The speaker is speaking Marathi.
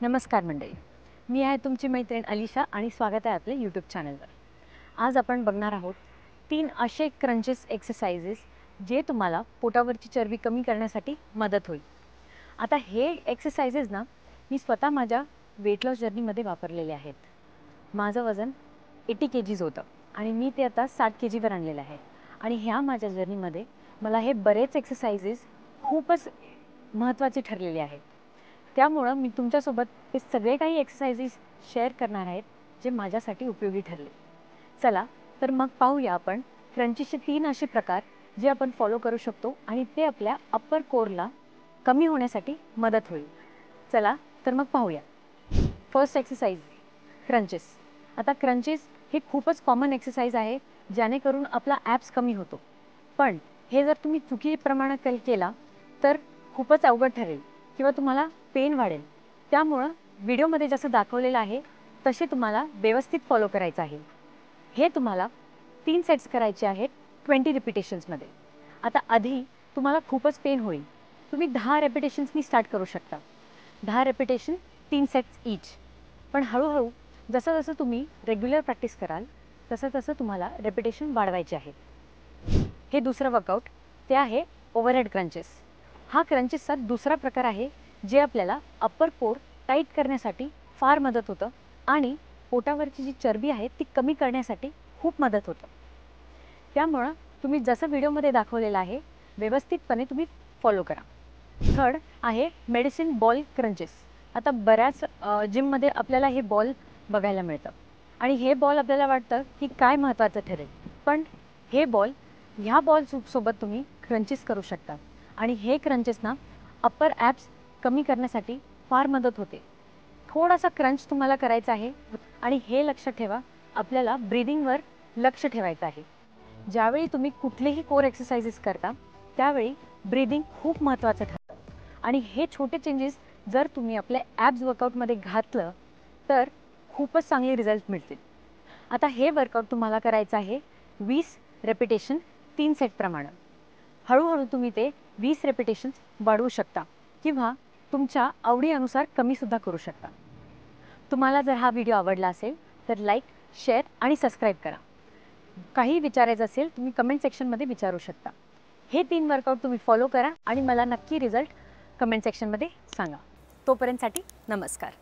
नमस्कार मंडळी, मी आहे तुमची मैत्रीण अलिशा आणि स्वागत आहे आपल्या यूट्यूब चॅनलवर। आज आपण बघणार आहोत 3 असे क्रंचेस एक्सरसाइजेस जे तुम्हाला पोटावरची चरबी कमी करण्यासाठी मदत होईल। आता हे एक्सरसाइजेस ना मी स्वतः माझ्या वेट लॉस जर्नीमध्ये वापरलेले आहेत। माझं वजन 80 kg होतं आणि मी ते आता 60 kg वर आणलेलं आहे आणि ह्या माझ्या जर्नीमध्ये मला हे बरेच एक्सरसाइजेस खूपच महत्त्वाचे ठरलेले आहेत। त्यामुळे मी तुमच्यासोबत हे सगळे काही एक्सरसाइजेस शेअर करणार आहेत जे माझ्यासाठी उपयोगी ठरले। चला तर मग पाहूया आपण क्रंचीचे 3 असे प्रकार जे आपण फॉलो करू शकतो आणि ते आपल्या अप्पर कोरला कमी होण्यासाठी मदत होईल। चला तर मग पाहूया। First exercise crunches. आता क्रंचेस हे खूपच कॉमन एक्सरसाइज आहे ज्याने करून आपला ॲप्स कमी होतो, पण हे जर तुम्ही चुकीच्या प्रमाणात केला तर खूपच अवघड ठरेल किंवा तुम्हाला पेन वाढेल। त्यामुळे व्हिडिओमध्ये जसं दाखवलेलं आहे तसे तुम्हाला व्यवस्थित फॉलो करायचं आहे। हे तुम्हाला 3 सेट्स करायचे आहेत 20 रिपिटेशन्समध्ये। आता आधी तुम्हाला खूपच पेन होईल, तुम्ही 10 रिपिटेशन्सनी स्टार्ट करू शकता। 10 रिपिटेशन 3 सेट्स ईच। पण हळूहळू जसं जसं तुम्ही रेग्युलर प्रॅक्टिस कराल तसं तसं तुम्हाला रिपिटेशन वाढवायचे आहेत। हे दुसरं वर्कआउट ते आहे ओव्हरहेड क्रंचेस। हा क्रंचेसचा दुसरा प्रकार आहे जे आपल्याला अप्पर कोर टाईट करण्यासाठी फार मदत होतं आणि पोटावरची जी चरबी आहे ती कमी करण्यासाठी खूप मदत होतं। त्यामुळे तुम्ही जसं व्हिडिओमध्ये दाखवलेलं आहे व्यवस्थितपणे तुम्ही फॉलो करा। थर्ड आहे मेडिसिन बॉल क्रंचेस। आता बऱ्याच जिममध्ये आपल्याला हे बॉल बघायला मिळतं आणि हे बॉल आपल्याला वाटतं की काय महत्त्वाचं ठरेल, पण हे बॉल ह्या बॉल सोबत तुम्ही क्रंचेस करू शकता आणि हे क्रंचेस ना अप्पर ॲप्स कमी करण्यासाठी फार मदत होते। थोडासा क्रंच तुम्हाला करायचा आहे आणि हे लक्षात ठेवा आपल्याला ब्रीदिंगवर लक्ष ठेवायचं आहे। ज्यावेळी तुम्ही कुठलेही कोर एक्सरसाइजेस करता त्यावेळी ब्रीदिंग खूप महत्त्वाचं ठरतं आणि हे छोटे चेंजेस जर तुम्ही आपल्या ॲप्स वर्कआउटमध्ये घातलं तर खूपच चांगले रिझल्ट मिळतील। आता हे वर्कआउट तुम्हाला करायचं आहे 20 रेपिटेशन 3 सेट प्रमाणे। हळूहळू तुम्ही ते 20 रेपिटेशन्स वाढवू शकता किंवा तुमच्या आवडीनुसार कमी सुद्धा करू शकता। तुम्हाला जर हा व्हिडिओ आवडला असेल तर लाईक, शेअर आणि सबस्क्राईब करा। काही विचारायचं असेल तुम्ही कमेंट सेक्शनमध्ये विचारू शकता। हे 3 वर्कआउट तुम्ही फॉलो करा आणि मला नक्की रिझल्ट कमेंट सेक्शनमध्ये सांगा। तोपर्यंतसाठी नमस्कार।